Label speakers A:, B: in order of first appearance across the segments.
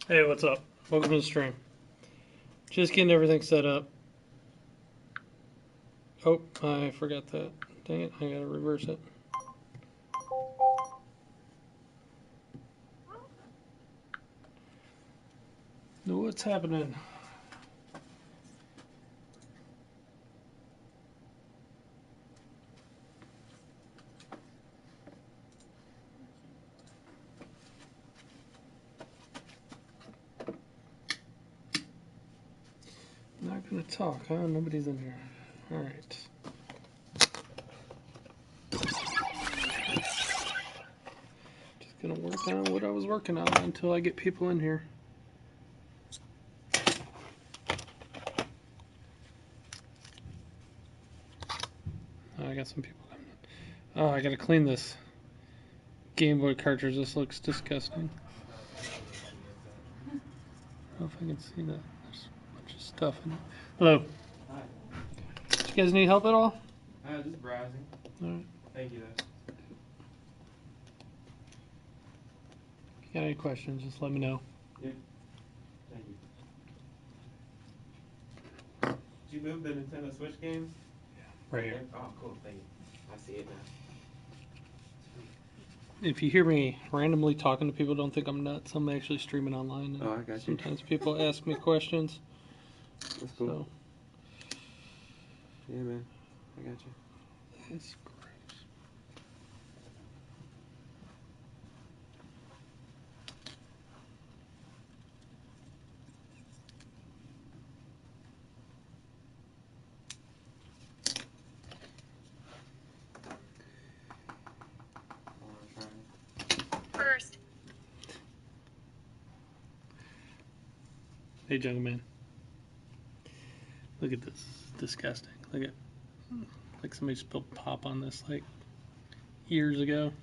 A: Hey, what's up? Welcome to the stream. Just getting everything set up. Oh, I forgot that. Dang it, I gotta reverse it. What's happening? Not gonna talk, huh? Nobody's in here. Alright. Just gonna work on what I was working on until I get people in here. Oh, I got some people coming in. Oh, I gotta clean this Game Boy cartridge. This looks disgusting. I don't know if I can see that. There's a bunch of stuff in it. Hello.
B: Hi.
A: Do you guys need help at all?
B: Just browsing.
A: Alright.
B: Thank you, though.
A: If you got any questions, just let me know.
B: Yeah. Thank you. Did you move the Nintendo Switch games?
A: Yeah. Right here.
B: Oh, cool. Thank you. I see it now.
A: If you hear me randomly talking to people, don't think I'm nuts. I'm actually streaming online. And
B: oh, I got you.
A: sometimes people ask me questions.
B: That's cool.
A: So.
B: Yeah, man. I got you.
A: It's gross.
C: First.
A: Hey, jungle man. Look at this. It's disgusting. Look at, like somebody spilled pop on this like years ago.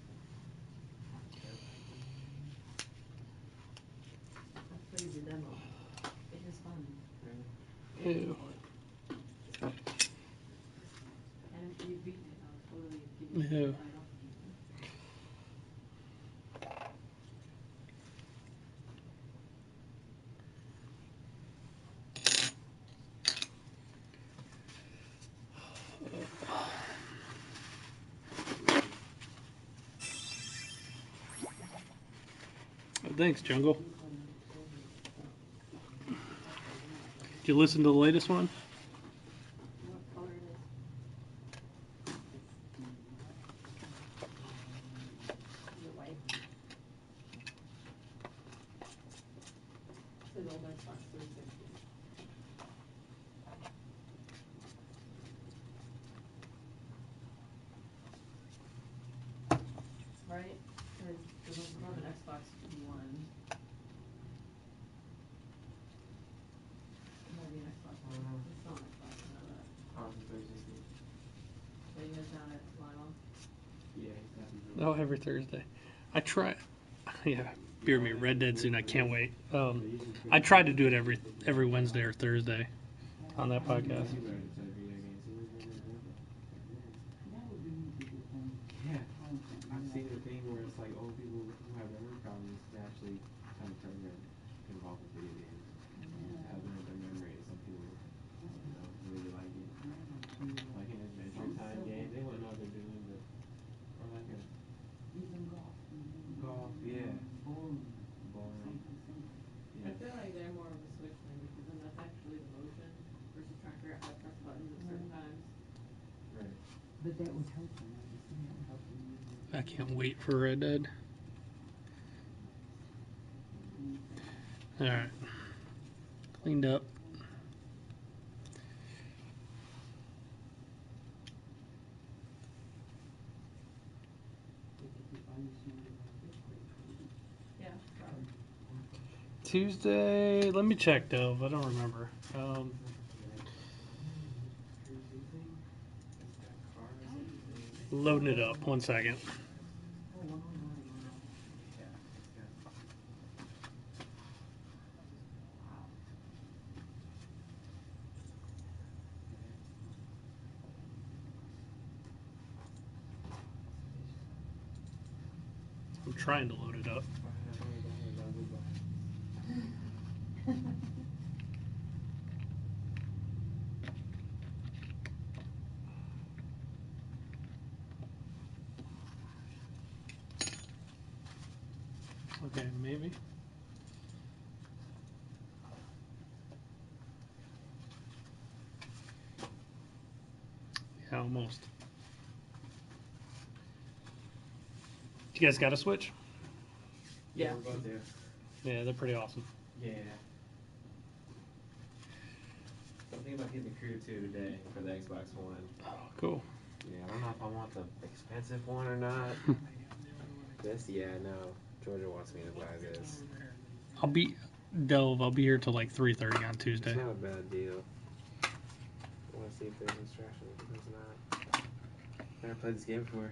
D: That's crazy demo. It is fun.
A: Ew.
D: And if you beat it, I'll totally give you
A: Ew.
D: a title.
A: Oh, thanks, Jungle. Did you listen to the latest one?
D: What color it is? Is it white? It's an old Xbox 360. Right? Because there's more of an Xbox One. It might be an Xbox One. It's not an Xbox, I know that.
B: Oh, it's 360.
D: So you guys down at Lionel?
B: Yeah, he's happy.
A: Oh, every Thursday. I try. Yeah, beer me Red Dead soon. I can't wait. I try to do it every Wednesday or Thursday on that podcast.
B: Yeah, I've seen the thing where it's like old people who have memory problems can actually kind of turn their involved with video games. Have them in their memory. Some people, really like it. Like an adventure time game. They wouldn't know what they're doing, but or like a golf, yeah. Boring.
D: I feel like they're more of a Switch thing because then that's actually the motion versus trying to figure out how to press buttons at certain times.
B: Right.
E: But that would help them. I just think that would help them.
A: I can't wait for Red Dead. Alright. Cleaned up.
D: Yeah, probably.
A: Tuesday, let me check, Dove. I don't remember. Loading it up. 1 second. I'm trying to load it up. maybe. Yeah, almost. You guys got a Switch?
B: Yeah, we're about to.
A: Yeah, they're pretty awesome.
B: Yeah. I'm thinking about getting the Crew 2 today for the Xbox One.
A: Oh, cool.
B: Yeah, I don't know if I want the expensive one or not. This, yeah, no. Georgia wants me to buy this.
A: I'll be here till like 3:30 on Tuesday.
B: It's not a bad deal. I want to see if there's instructions. There's not. Never played this game before.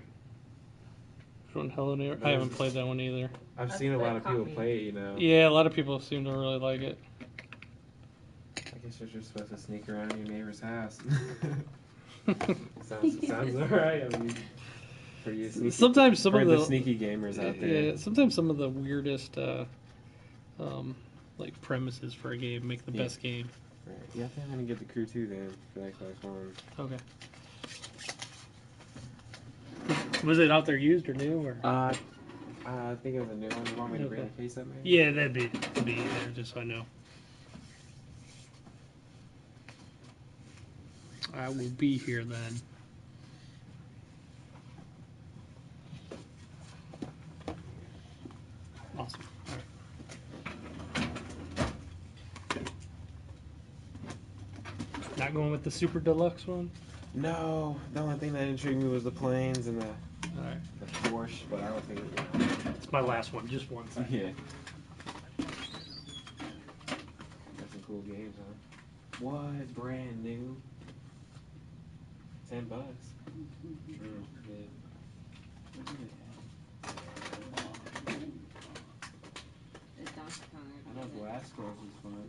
A: From Hello Neighbor. I haven't played that one either.
B: I've seen a lot of people play it, you know.
A: Yeah, a lot of people seem to really like it.
B: I guess you're just supposed to sneak around your neighbor's house. sounds alright. I mean, for you sneaky,
A: sometimes some of the
B: sneaky gamers out there.
A: Yeah, sometimes some of the weirdest like premises for a game make the best game.
B: Right. Yeah, I think I'm gonna get the Crew 2 then for the Xbox One.
A: Okay. Was it out there used or new or?
B: I think it was a new one. You want me to bring the case up, maybe?
A: Yeah, that'd be there, just so I know. I will be here then. Awesome. All right. Not going with the super deluxe one?
B: No, the only thing that intrigued me was the planes and the
A: Alright.
B: Porsche, but I don't think
A: It's my last one, just one second.
B: Yeah. That's some cool games, huh? What? Brand new? $10. Yeah. I know Glass Course is fun.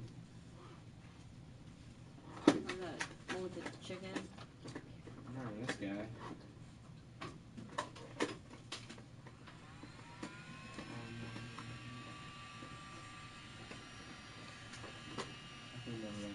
D: That one with the chicken.
B: I remember this guy. I think that one.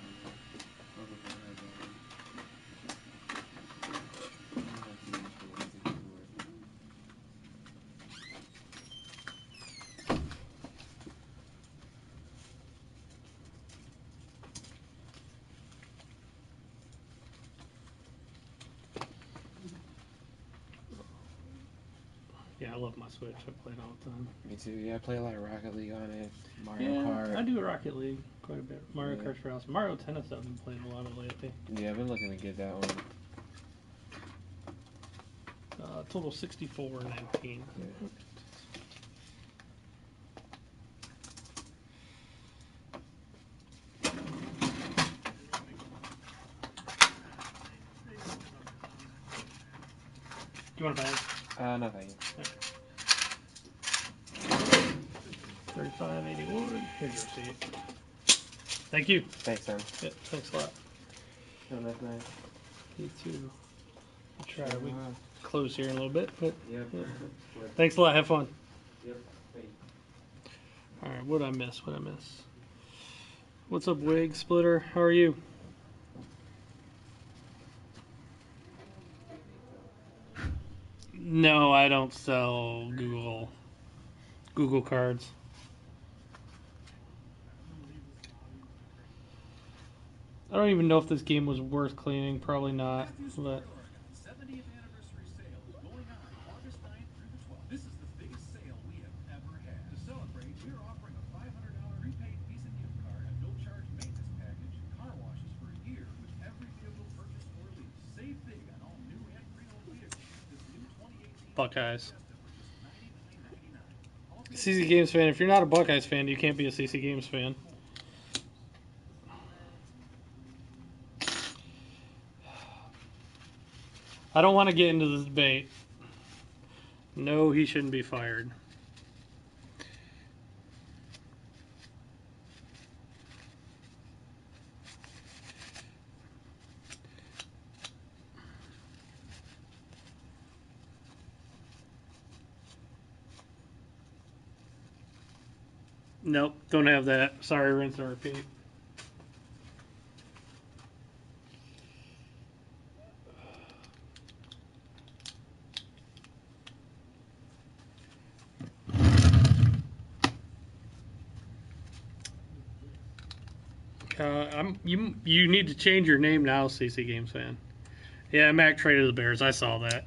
A: Yeah, I love my Switch. I play it all the time.
B: Me too. Yeah, I play a lot of Rocket League on it. Mario
A: Yeah,
B: Kart.
A: I do Rocket League quite a bit. Mario
B: Yeah.
A: Kart's for awesome. Mario Tennis I've been playing a lot of lately.
B: Yeah, I've been looking to get that one.
A: Total 64 and 19.
B: Yeah.
A: Do you want to buy it?
B: No thank you.
A: 35.81. Here's your receipt. Thank you.
B: Thanks, man.
A: Yeah, thanks a lot.
B: Have a nice night.
A: You too. I'll try. We close here in a little bit, but
B: Yep.
A: yeah. Thanks a lot. Have fun.
B: Yep. Thank you.
A: All right. What'd I miss? What's up, Wig Splitter? How are you? No, I don't sell Google cards. I don't even know if this game was worth cleaning. Probably not. But
C: 70th anniversary sale is going on August 9th through the 12th. This is the biggest sale we have ever had. To celebrate, we're offering a $500 prepaid Visa gift card, a no-charge maintenance package, car washes for a year with every vehicle purchase or lease. Save big on all new and pre-owned vehicles. This new 2018
A: Buckeyes.
C: Fiesta for just $99.99.
A: CC Games fan. If you're not a Buckeyes fan, you can't be a CC Games fan. I don't want to get into this debate. No, he shouldn't be fired. Nope, don't have that. Sorry, rinse and repeat. You need to change your name now, CC Games fan. Yeah, Mac traded the Bears. I saw that.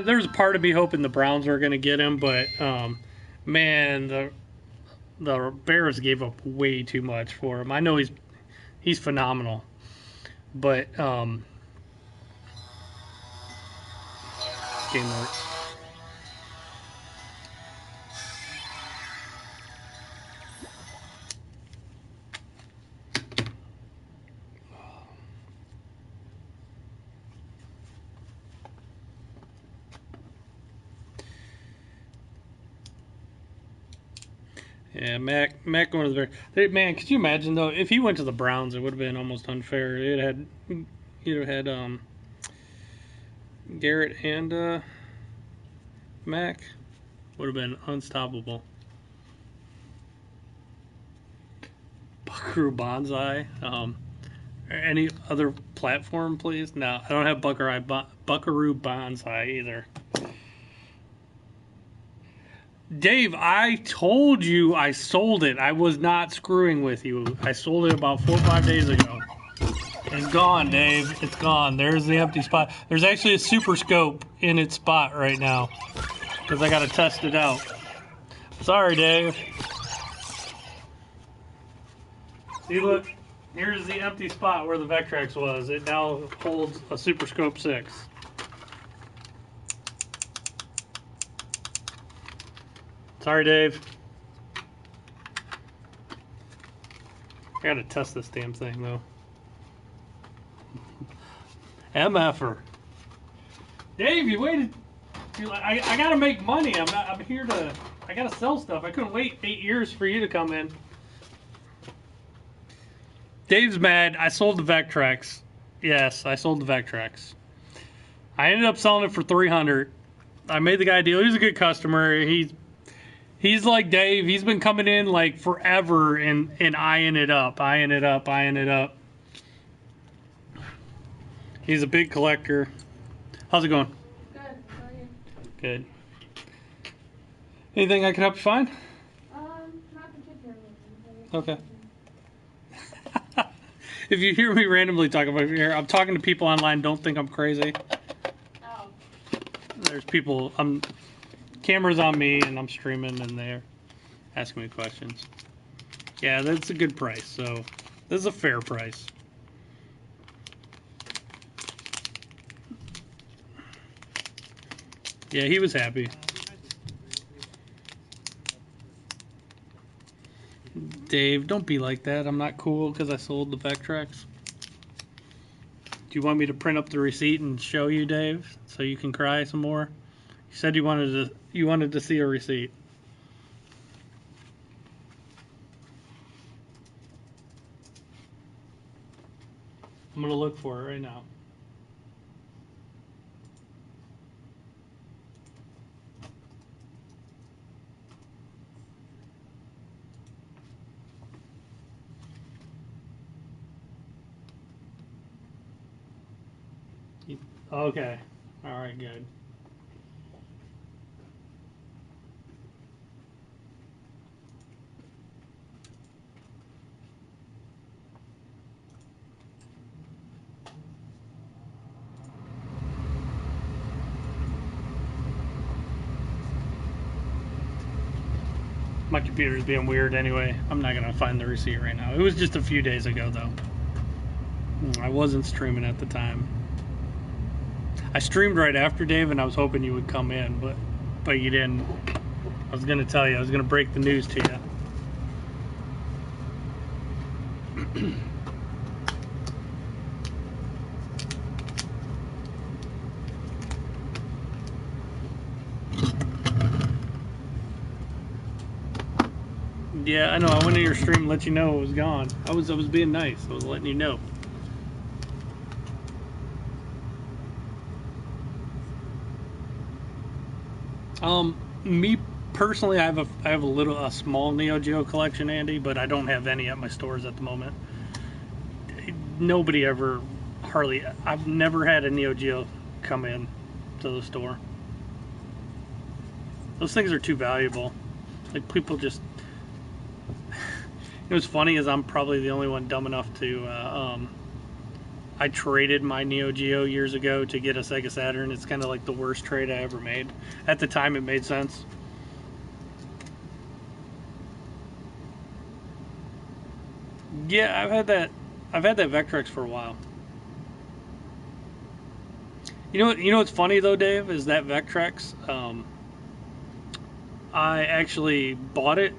A: There was a part of me hoping the Browns were going to get him, but man, the Bears gave up way too much for him. I know he's phenomenal, but game art. Yeah, Mac going to the Bears. Man, could you imagine though if he went to the Browns, it would have been almost unfair. You'd have had Garrett and Mac would have been unstoppable. Buckaroo Banzai. Any other platform, please? No, I don't have Buckaroo Banzai either. Dave, I told you I sold it. I was not screwing with you. I sold it about 4 or 5 days ago. It's gone, Dave. It's gone. There's the empty spot. There's actually a super scope in its spot right now because I got to test it out. Sorry, Dave. See, look. Here's the empty spot where the Vectrex was. It now holds a Super Scope 6. Sorry, Dave. I gotta test this damn thing, though. MFer. Dave, you waited. I gotta make money. I'm here to. I gotta sell stuff. I couldn't wait 8 years for you to come in. Dave's mad. I sold the Vectrex. Yes, I sold the Vectrex. I ended up selling it for $300. I made the guy a deal. He's a good customer. He's like Dave. He's been coming in like forever and eyeing it up. He's a big collector. How's it going?
D: Good. How are you?
A: Good. Anything I can help you find?
D: Not particularly.
A: Okay. If you hear me randomly talking about here, I'm talking to people online. Don't think I'm crazy.
D: Oh.
A: There's people. Cameras on me, and I'm streaming, and they're asking me questions. Yeah, that's a good price. So this is a fair price. Yeah, he was happy. Dave, don't be like that. I'm not cool because I sold the Vectrex. Do you want me to print up the receipt and show you, Dave, so you can cry some more? You said you wanted to see a receipt. I'm gonna look for it right now. Okay. All right, good. My computer's being weird anyway. I'm not gonna find the receipt right now. It was just a few days ago though. I wasn't streaming at the time. I streamed right after Dave, and I was hoping you would come in, but you didn't. I was gonna tell you. I was gonna break the news to you. Yeah, I know. I went to your stream and let you know it was gone. I was being nice. I was letting you know. Me personally, I have a small Neo Geo collection, Andy, but I don't have any at my stores at the moment. Nobody ever, hardly. I've never had a Neo Geo come in to the store. Those things are too valuable. Like people just. It was funny is I'm probably the only one dumb enough to. I traded my Neo Geo years ago to get a Sega Saturn. It's kind of like the worst trade I ever made. At the time, it made sense. Yeah, I've had that. I've had that Vectrex for a while. You know what's funny though, Dave, is that Vectrex. I actually bought it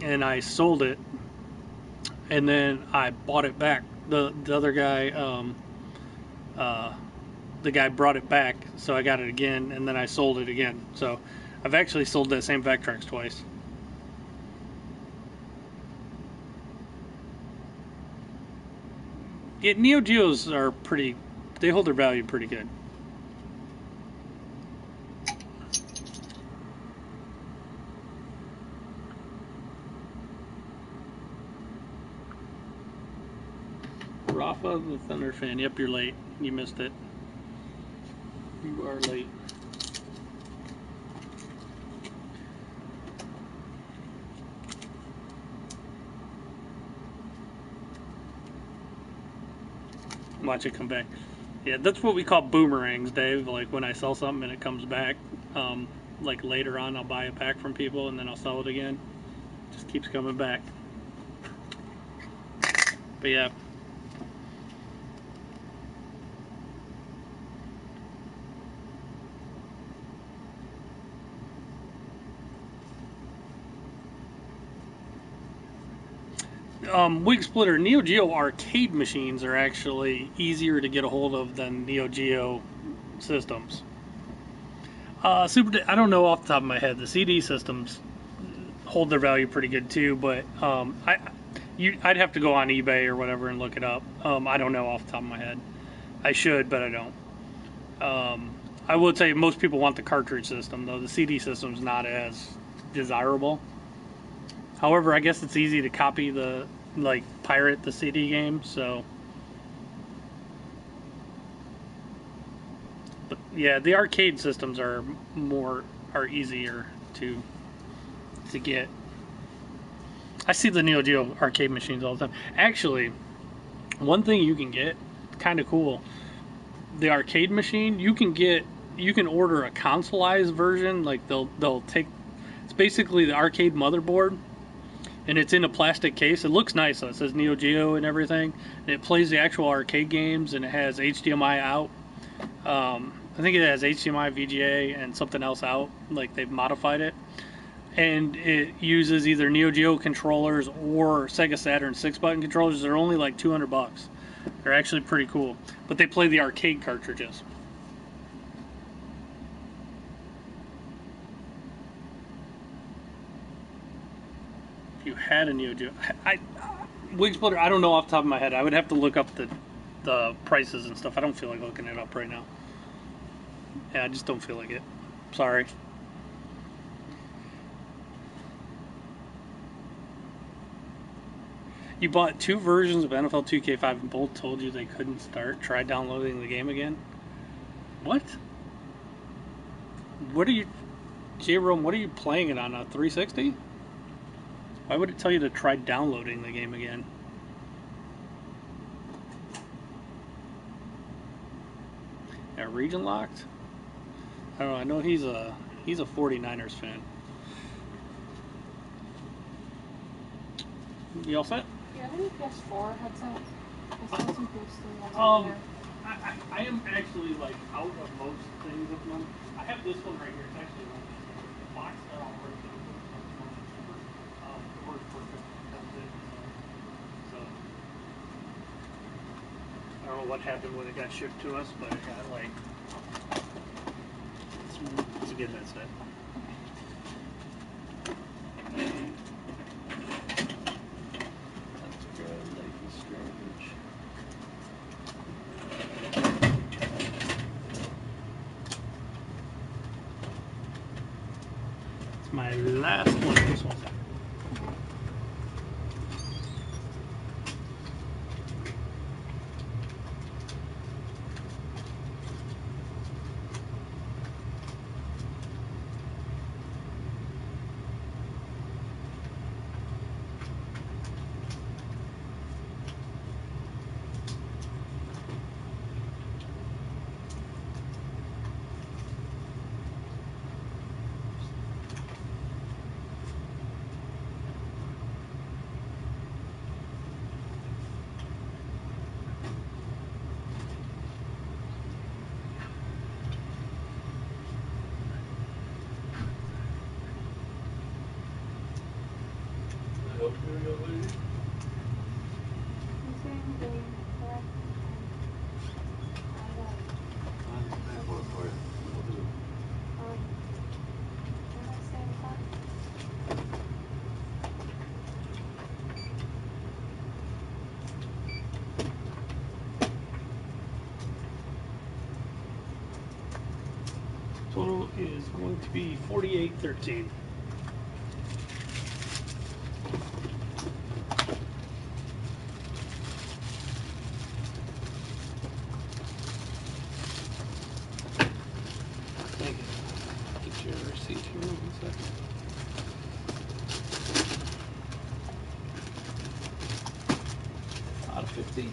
A: and I sold it, and then I bought it back. The other guy, the guy brought it back, so I got it again, and then I sold it again. So I've actually sold that same Vectrex twice. Yeah, Neo Geos are pretty. They hold their value pretty good. Rafa, the Thunder fan. Yep, you're late. You missed it. You are late. Watch it come back. Yeah, that's what we call boomerangs, Dave. Like when I sell something and it comes back, like later on I'll buy it back from people and then I'll sell it again. Just keeps coming back. But yeah. Wig Splitter, Neo Geo arcade machines are actually easier to get a hold of than Neo Geo systems. I don't know off the top of my head. The CD systems hold their value pretty good too, but I'd have to go on eBay or whatever and look it up. I don't know off the top of my head. I should, but I don't. I will tell you, most people want the cartridge system, though. The CD system's not as desirable. However, I guess it's easy to copy pirate the CD game, so. But yeah, the arcade systems are easier to get. I see the Neo Geo arcade machines all the time. Actually, one thing you can get, kind of cool, the arcade machine, you can order a consoleized version. Like they'll take, it's basically the arcade motherboard, and it's in a plastic case. It looks nice. So it says Neo Geo and everything, and it plays the actual arcade games, and it has HDMI out. I think it has HDMI, VGA, and something else out. Like they've modified it. And it uses either Neo Geo controllers or Sega Saturn 6-button controllers. They're only like $200. They're actually pretty cool. But they play the arcade cartridges. If you had a Neo Geo... Wig Splitter, I don't know off the top of my head. I would have to look up the prices and stuff. I don't feel like looking it up right now. Yeah, I just don't feel like it. Sorry. You bought 2 versions of NFL 2K5 and both told you they couldn't start. Try downloading the game again. What? What are you... J-Rome, what are you playing it on, a 360? Why would it tell you to try downloading the game again? Yeah, region locked? I don't know, I know he's a 49ers fan. You all set?
F: Yeah, I think PS4 headset. I saw some cool stuff.
A: I am actually like out of most things of them. I have this one right here. It's actually like the box that I'll break down. It works perfect. That's it. So I don't know what happened when it got shipped to us, but it got like it's a good headset. My last one, this one. to be 4813. Thank you. Get your receipt here in a second. Out of 50.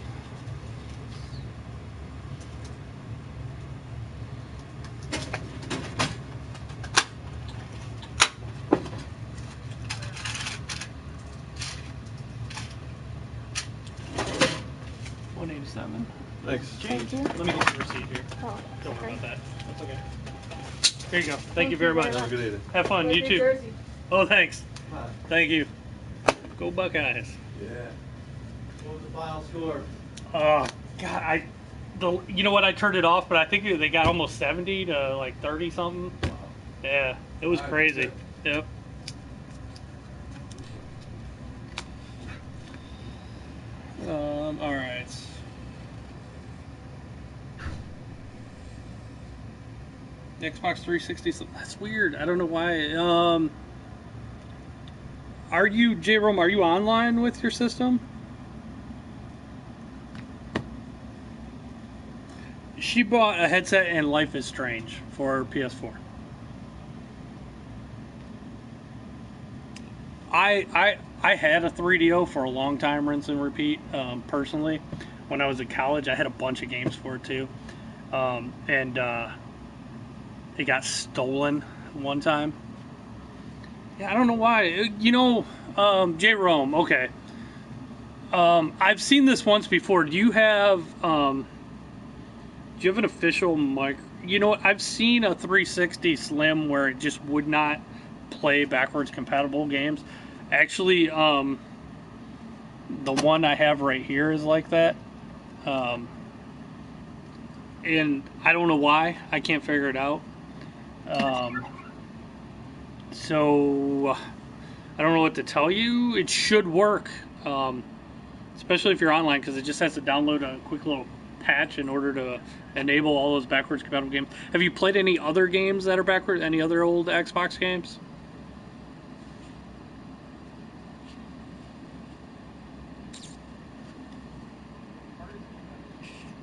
A: $187.
B: Thanks.
A: Change. Let me get your receipt here.
F: Oh,
A: Don't worry
F: okay.
A: about that. That's okay. Here you go. Thank you
F: you
A: very much.
F: very
B: Have a good evening.
A: Have fun. You
D: New
A: too.
D: Jersey.
A: Oh, thanks.
B: Hi.
A: Thank you. Go Buckeyes.
B: Yeah. What was the final score?
A: Oh God, you know what? I turned it off, but I think they got almost 70 to like 30 something.
B: Wow.
A: Yeah, it was
B: All right,
A: crazy.
B: good.
A: Yep. All right. Xbox 360. That's weird. I don't know why. Are you, J-Rome, are you online with your system? She bought a headset and Life is Strange for PS4. I had a 3DO for a long time, rinse and repeat. Personally, when I was in college, I had a bunch of games for it too, and it got stolen one time. Yeah, I don't know why. You know, J-Rome. Okay, I've seen this once before. Do you have an official mic? You know what? I've seen a 360 Slim where it just would not play backwards compatible games. Actually, the one I have right here is like that. And I don't know why. I can't figure it out. So I don't know what to tell you. It should work, especially if you're online, because it just has to download a quick little patch in order to enable all those backwards compatible games. Have you played any other games that are backwards? Any other old Xbox games?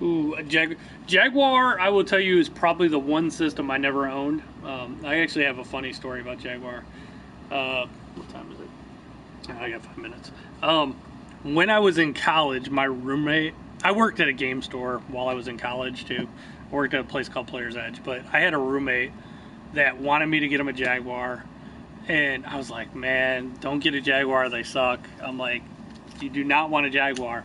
A: Ooh, Jaguar, I will tell you, is probably the one system I never owned. I actually have a funny story about Jaguar. What time is it? I got 5 minutes. When I was in college, my roommate, I worked at a game store while I was in college too. I worked at a place called Player's Edge, but I had a roommate that wanted me to get him a Jaguar. And I was like, man, don't get a Jaguar, they suck. I'm like, you do not want a Jaguar.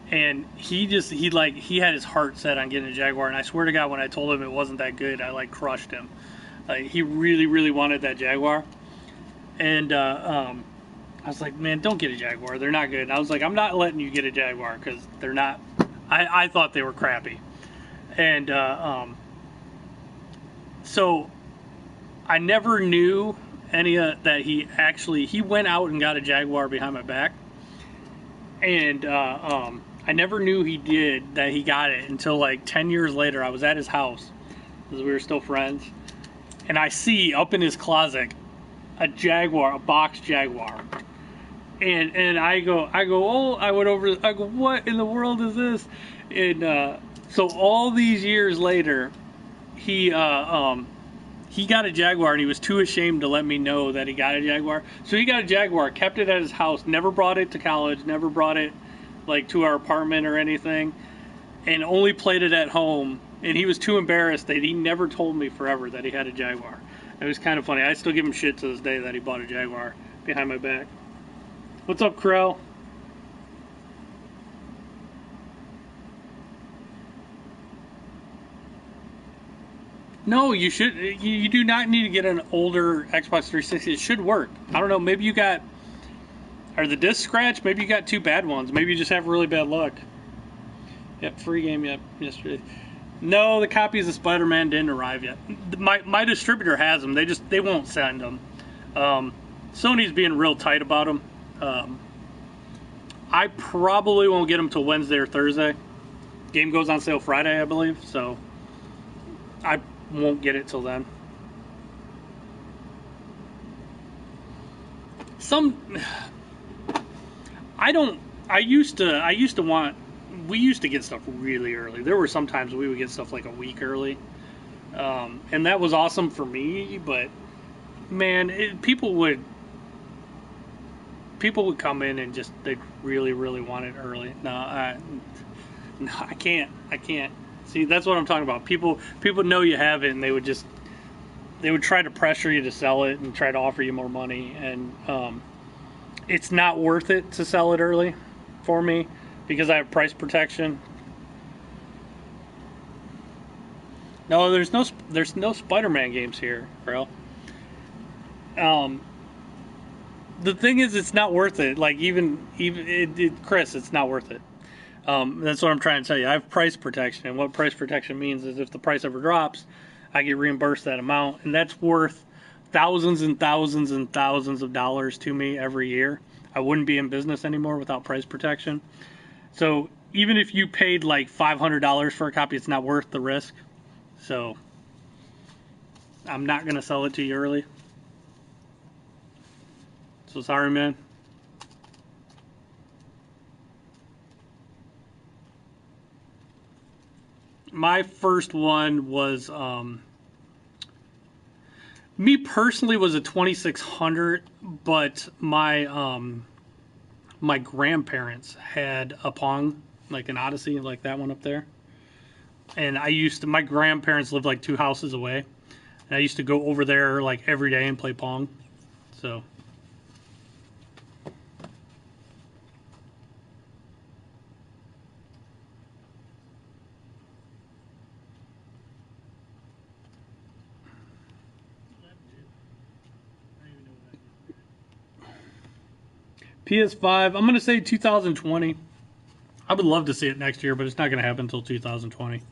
A: And he had his heart set on getting a Jaguar, and I swear to God, when I told him it wasn't that good, I like crushed him. Like, he really, really wanted that Jaguar, and I was like, man, don't get a Jaguar, they're not good. And I was like, I'm not letting you get a Jaguar because they're not. I thought they were crappy, and so I never knew any that he went out and got a Jaguar behind my back, and I never knew he got it until like 10 years later. I was at his house because we were still friends, and I see up in his closet a Jaguar, a box Jaguar, and I go, oh, I went over, I go, what in the world is this? And so all these years later, he got a Jaguar, and he was too ashamed to let me know that he got a Jaguar. So he got a Jaguar, kept it at his house, never brought it to college, never brought it like to our apartment or anything, and only played it at home. And he was too embarrassed that he never told me forever that he had a Jaguar. It was kind of funny. I still give him shit to this day that he bought a Jaguar behind my back. What's up, Krell? No, you should. You do not need to get an older Xbox 360. It should work. I don't know. Maybe you got. Are the discs scratched? Maybe you got two bad ones. Maybe you just have really bad luck. Yep, free game. Yep, yesterday. No, the copies of Spider-Man didn't arrive yet. My distributor has them. They won't send them. Sony's being real tight about them. I probably won't get them till Wednesday or Thursday. Game goes on sale Friday, I believe. So I won't get it till then. some. I don't. I used to want. We used to get stuff really early. There were some times we would get stuff like a week early, and that was awesome for me. But man, people would come in and just they really want it early. No, I can't. See, that's what I'm talking about. People know you have it, and they would try to pressure you to sell it and try to offer you more money, and it's not worth it to sell it early for me because I have price protection. No, there's no Spider-Man games here, bro. The thing is, it's not worth it. Like Chris, it's not worth it. That's what I'm trying to tell you. I have price protection, and what price protection means is if the price ever drops, I get reimbursed that amount, and that's worth thousands and thousands and thousands of dollars to me every year. I wouldn't be in business anymore without price protection. So even if you paid like $500 for a copy, it's not worth the risk. So I'm not going to sell it to you early. So sorry, man. My first one was, me personally was a 2600, but my my grandparents had a Pong, like an Odyssey, like that one up there. And my grandparents lived like 2 houses away. And I used to go over there like every day and play Pong. So. PS5, I'm going to say 2020. I would love to see it next year, but it's not going to happen until 2020.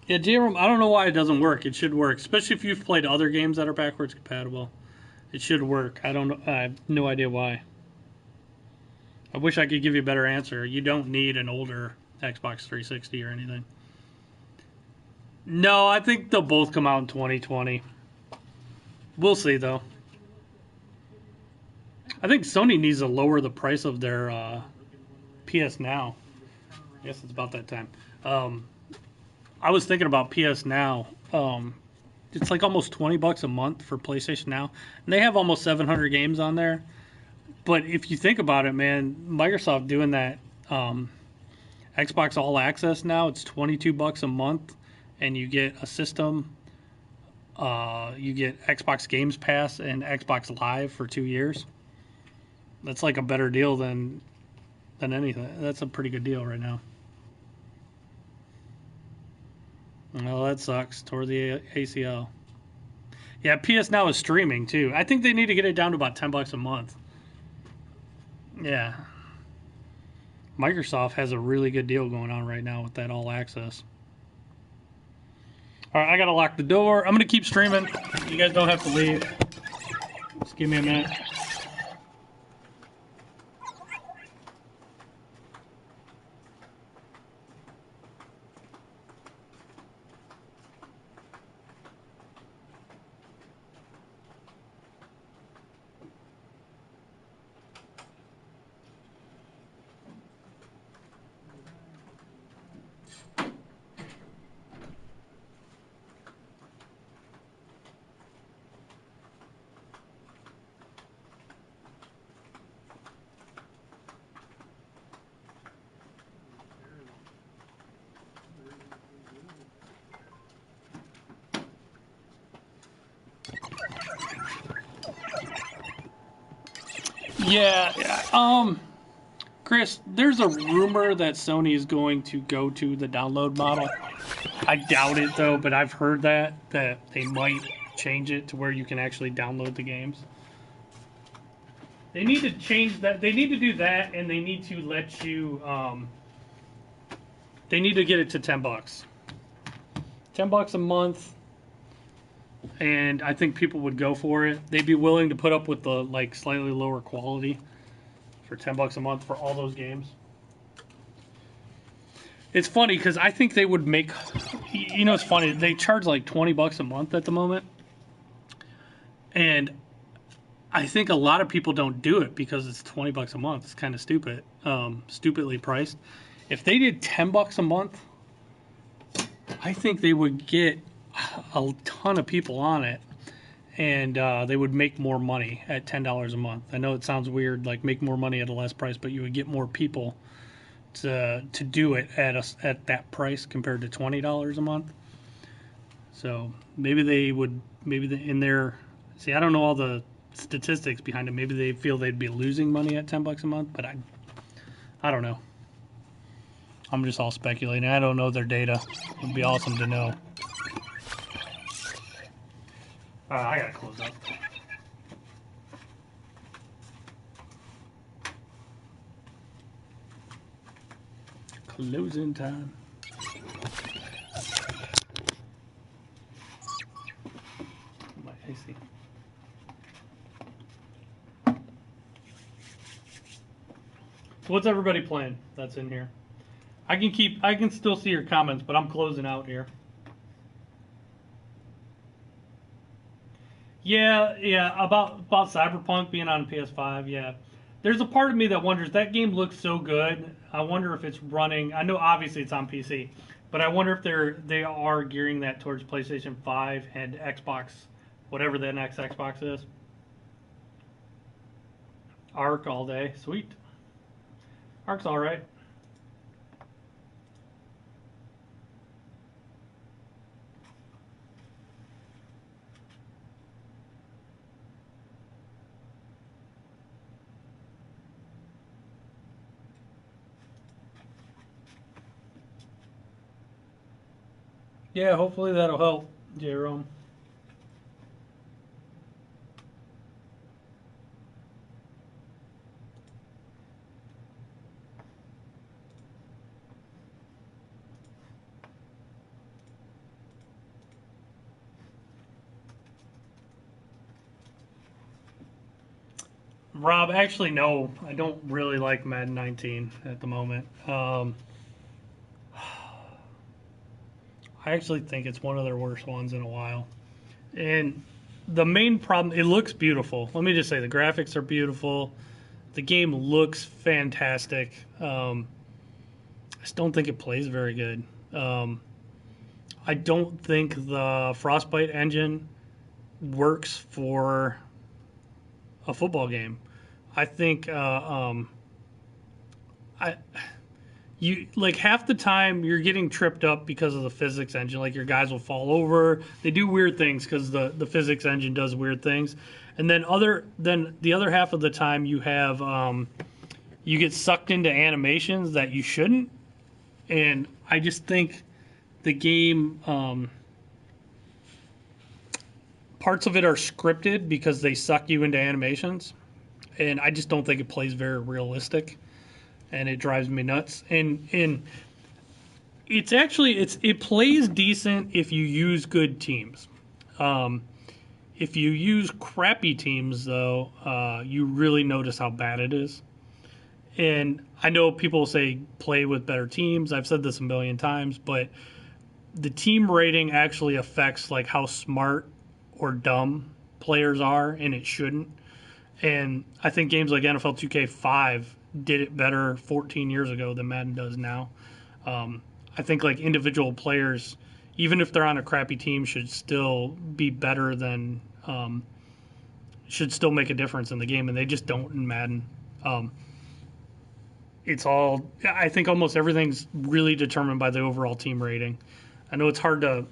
A: Yeah, J-ROM, I don't know why it doesn't work. It should work, especially if you've played other games that are backwards compatible. It should work. I don't know. I have no idea why. I wish I could give you a better answer. You don't need an older Xbox 360 or anything. No, I think they'll both come out in 2020. We'll see, though. I think Sony needs to lower the price of their PS Now. I guess it's about that time. I was thinking about PS Now. It's like almost $20 a month for PlayStation Now. And they have almost 700 games on there. But if you think about it, man, Microsoft doing that Xbox All Access now, it's $22 a month. And you get a system, you get Xbox Games Pass and Xbox Live for 2 years. That's like a better deal than anything. That's a pretty good deal right now. Well, that sucks. Tore the ACL. Yeah, PS Now is streaming too. I think they need to get it down to about $10 a month. Yeah. Microsoft has a really good deal going on right now with that All Access. All right, I gotta lock the door. I'm gonna keep streaming. You guys don't have to leave. Just give me a minute. Yeah, Chris, there's a rumor that Sony is going to go to the download model. I doubt it though, but I've heard that they might change it to where you can actually download the games. They need to change that. They need to do that, and they need to let you. They need to get it to $10. $10 a month. And I think people would go for it. They'd be willing to put up with the like slightly lower quality for $10 a month for all those games. It's funny because I think they would make, you know, it's funny. They charge like $20 a month at the moment. And I think a lot of people don't do it because it's $20 a month. It's kind of stupid, stupidly priced. If they did $10 a month, I think they would get a ton of people on it, and they would make more money at $10 a month. I know it sounds weird, like make more money at a less price, but you would get more people to do it at that price compared to $20 a month. So maybe they would, in their, see, I don't know all the statistics behind it. Maybe they feel they'd be losing money at $10 a month, but I don't know. I'm just all speculating. I don't know their data. It'd be awesome to know. I gotta close up. Closing time. My AC. So what's everybody playing that's in here? I can still see your comments, but I'm closing out here. Yeah, about Cyberpunk being on PS5, yeah. There's a part of me that wonders, that game looks so good. I wonder if it's running, I know obviously it's on PC, but I wonder if they are gearing that towards PlayStation 5 and Xbox, whatever the next Xbox is. Arc all day. Sweet. Arc's alright. Yeah, hopefully that'll help, Jerome. Rob, actually, no. I don't really like Madden 19 at the moment. I actually think it's one of their worst ones in a while. And the main problem, it looks beautiful. Let me just say, the graphics are beautiful. The game looks fantastic. I just don't think it plays very good. I don't think the Frostbite engine works for a football game. I think you like half the time you're getting tripped up because of the physics engine. Like your guys will fall over. They do weird things because the physics engine does weird things. And then the other half of the time you have you get sucked into animations that you shouldn't. And I just think the game parts of it are scripted because they suck you into animations. And I just don't think it plays very realistic. And it drives me nuts. And it's actually it plays decent if you use good teams. If you use crappy teams, though, you really notice how bad it is. And I know people say play with better teams. I've said this a million times, but the team rating actually affects like how smart or dumb players are, and it shouldn't. And I think games like NFL 2K5 did it better 14 years ago than Madden does now. I think like individual players, even if they're on a crappy team, should still be better than should still make a difference in the game, and they just don't in Madden. It's all, I think almost everything's really determined by the overall team rating. I know it's hard to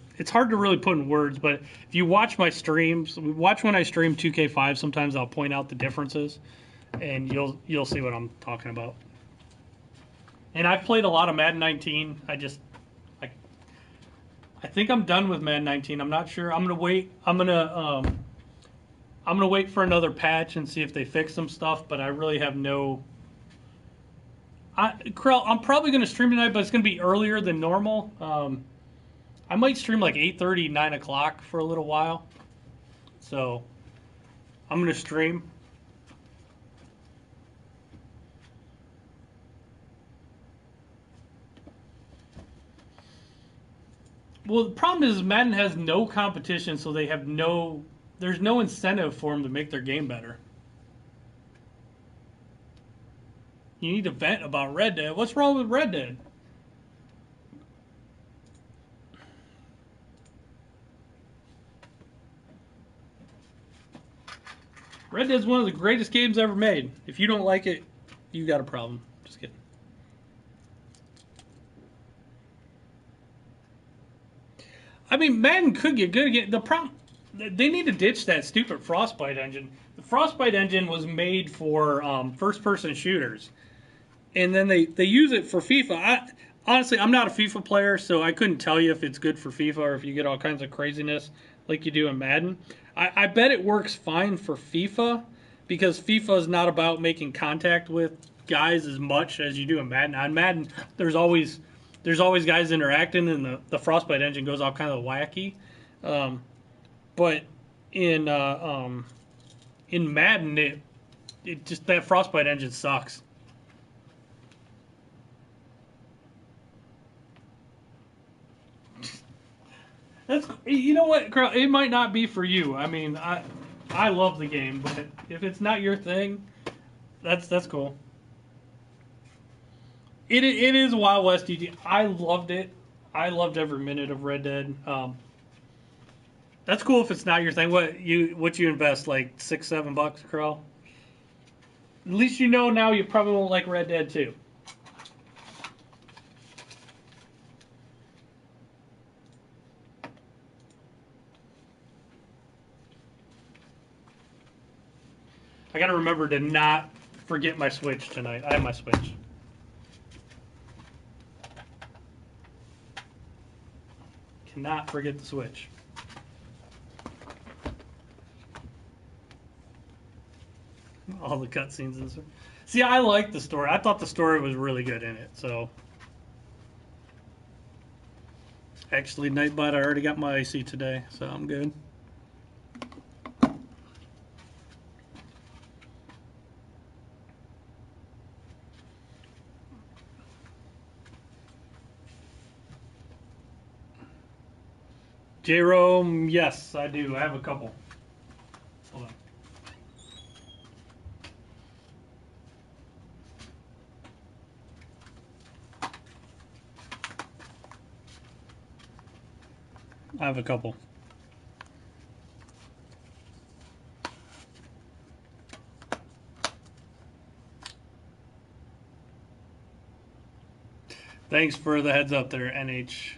A: really put in words, but if you watch my streams, watch when I stream 2K5, sometimes I'll point out the differences, and you'll see what I'm talking about. And I've played a lot of Madden 19. I think I'm done with Madden 19. I'm not sure. I'm gonna wait. I'm gonna wait for another patch and see if they fix some stuff. But I really have no. Krell, I'm probably gonna stream tonight, but it's gonna be earlier than normal. I might stream like 8:30, 9 o'clock for a little while. So I'm gonna stream. Well, the problem is Madden has no competition, so they have there's no incentive for them to make their game better. You need to vent about Red Dead. What's wrong with Red Dead? Red Dead's one of the greatest games ever made. If you don't like it, you got a problem. Just kidding. I mean, Madden could get good again. The problem, they need to ditch that stupid Frostbite engine. The Frostbite engine was made for first-person shooters, and then they use it for FIFA. Honestly, I'm not a FIFA player, so I couldn't tell you if it's good for FIFA or if you get all kinds of craziness like you do in Madden. I bet it works fine for FIFA because FIFA is not about making contact with guys as much as you do in Madden. On Madden, there's always guys interacting, and the Frostbite engine goes all kind of wacky. But in Madden, it just that Frostbite engine sucks. That's you know what, Carl, it might not be for you. I mean, I love the game, but if it's not your thing, that's cool. It is Wild West GT. I loved it. I loved every minute of Red Dead. That's cool if it's not your thing. What you invest like $6-7, Carl? At least you know now you probably won't like Red Dead 2. I gotta remember to not forget my Switch tonight. I have my Switch. Cannot forget the Switch. All the cutscenes and stuff. See, I liked the story. I thought the story was really good in it. So, actually, Nightbot, I already got my IC today, so I'm good. Jerome, yes, I do. I have a couple. Hold on. I have a couple. Thanks for the heads up there, NH.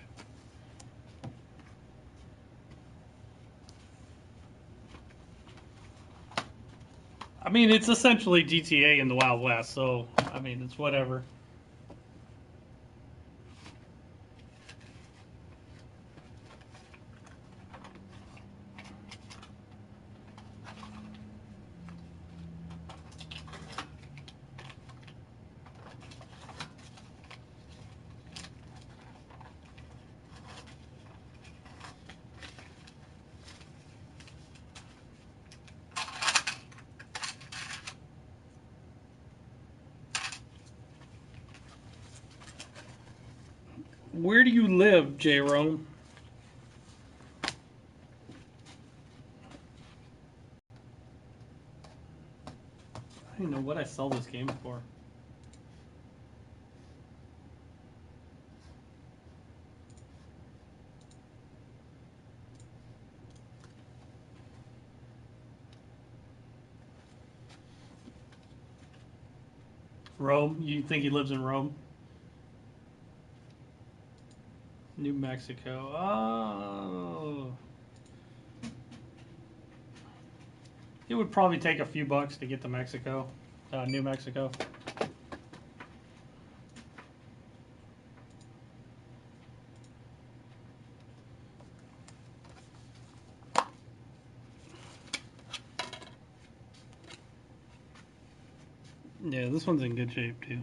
A: I mean, it's essentially GTA in the Wild West, so, I mean, it's whatever. Where do you live, J-Rome? I don't even know what I sell this game for. Rome? You think he lives in Rome? New Mexico. Oh. It would probably take a few bucks to get to Mexico, New Mexico. Yeah, this one's in good shape too.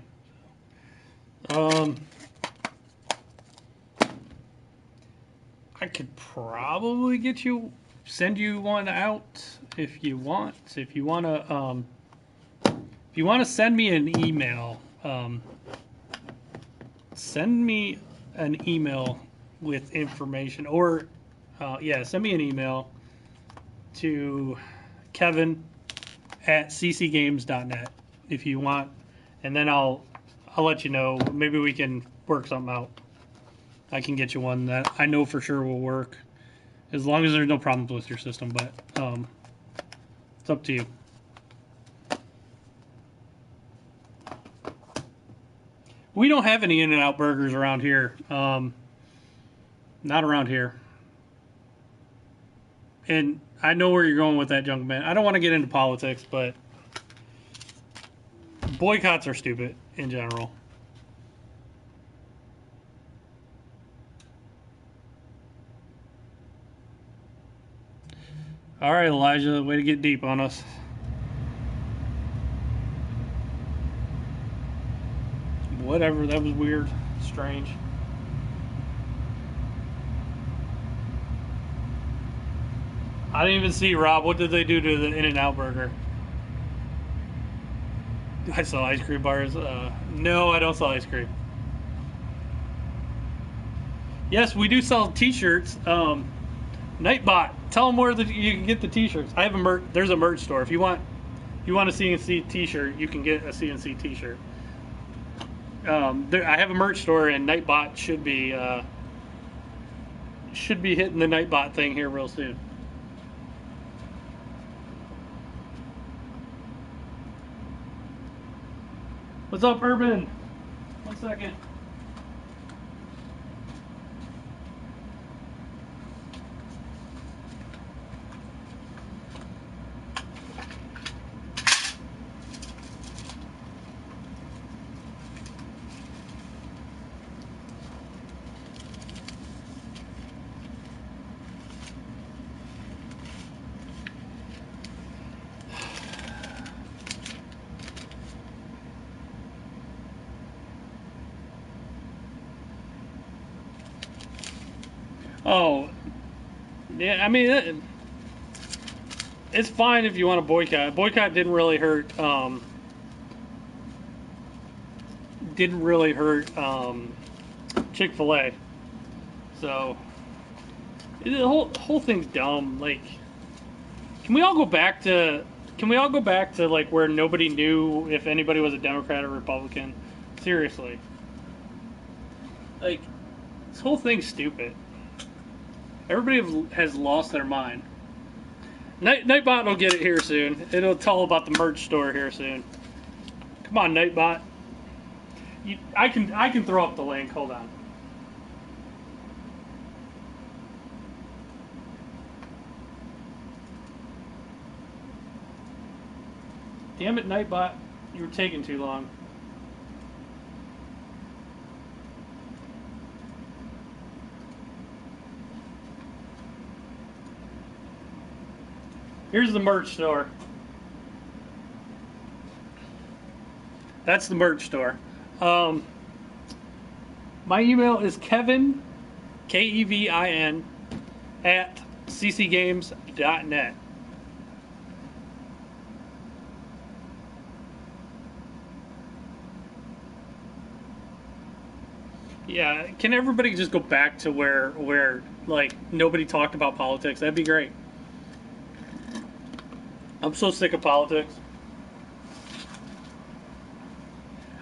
A: I could probably send you one out if you want. If you wanna send me an email, send me an email with information, or yeah, send me an email to kevin@ccgames.net if you want, and then I'll let you know. Maybe we can work something out. I can get you one that I know for sure will work, as long as there's no problems with your system. But it's up to you. We don't have any In-N-Out burgers around here. Not around here. And I know where you're going with that, junk man. I don't want to get into politics, but boycotts are stupid in general. All right, Elijah, way to get deep on us. Whatever, that was weird, strange. I didn't even see, Rob. What did they do to the In-N-Out burger? I saw ice cream bars. No, I don't sell ice cream. Yes, we do sell T-shirts. Nightbot, tell them where you can get the T-shirts. I have a there's a merch store. If you want a C&C T-shirt, you can get a C&C T-shirt. I have a merch store, and Nightbot should be hitting the Nightbot thing here real soon. What's up, Urban? 1 second. Oh, yeah, I mean, it's fine if you want to boycott. Boycott didn't really hurt. Chick-fil-A. So the whole thing's dumb. Like, can we all go back to like where nobody knew if anybody was a Democrat or Republican? Seriously, like, this whole thing's stupid. Everybody has lost their mind. Nightbot will get it here soon. It'll tell about the merch store here soon. Come on, Nightbot. I can throw up the link. Hold on. Damn it, Nightbot. You were taking too long. Here's the merch store. That's the merch store. My email is Kevin, Kevin, at ccgames.net. Yeah, can everybody just go back to where like nobody talked about politics? That'd be great. I'm so sick of politics.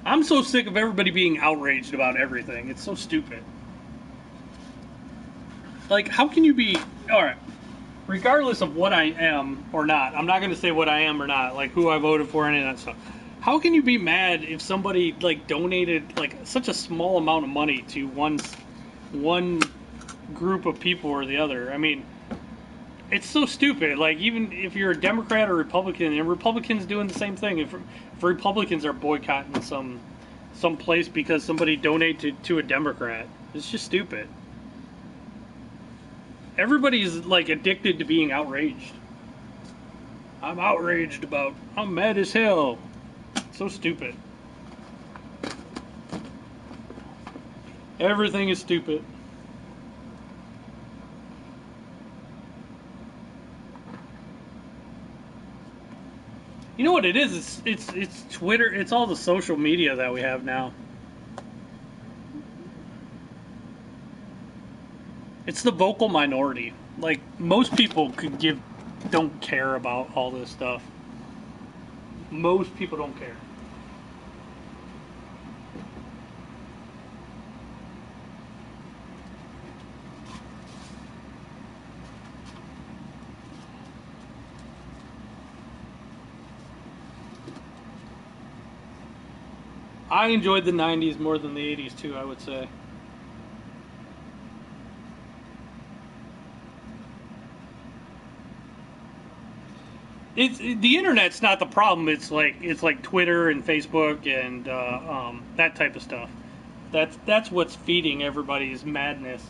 A: I'm so sick of everybody being outraged about everything. It's so stupid. Like, how can you be... Alright, regardless of what I am or not, I'm not going to say what I am or not, like who I voted for, any of that stuff. How can you be mad if somebody, like, donated, like, such a small amount of money to one group of people or the other? I mean... It's so stupid. Like, even if you're a Democrat or Republican, and Republicans doing the same thing. If Republicans are boycotting some place because somebody donated to a Democrat, it's just stupid. Everybody's like addicted to being outraged. I'm outraged about. I'm mad as hell. So stupid. Everything is stupid. You know what it is? It's Twitter. It's all the social media that we have now. It's the vocal minority. Like, most people don't care about all this stuff. Most people don't care. I enjoyed the 90s more than the 80s too, I would say. The internet's not the problem. It's like Twitter and Facebook and that type of stuff. That's what's feeding everybody's madness.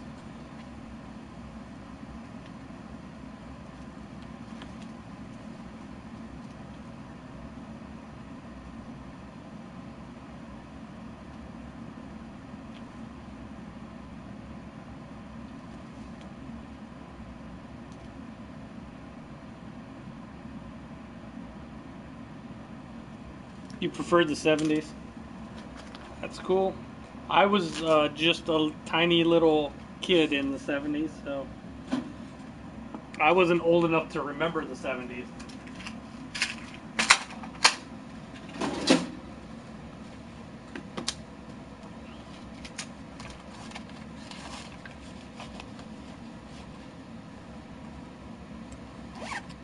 A: You preferred the 70s? That's cool. I was just a tiny little kid in the 70s, so I wasn't old enough to remember the 70s.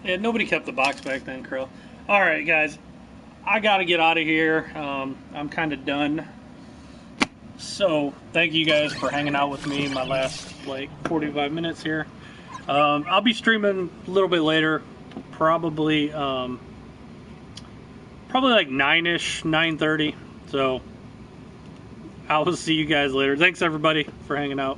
A: Yeah, nobody kept the box back then, Krill. All right, guys. I gotta get out of here. I'm kind of done. So thank you guys for hanging out with me my last like 45 minutes here. I'll be streaming a little bit later, probably like 9ish, 9:30. So I'll see you guys later. Thanks everybody for hanging out.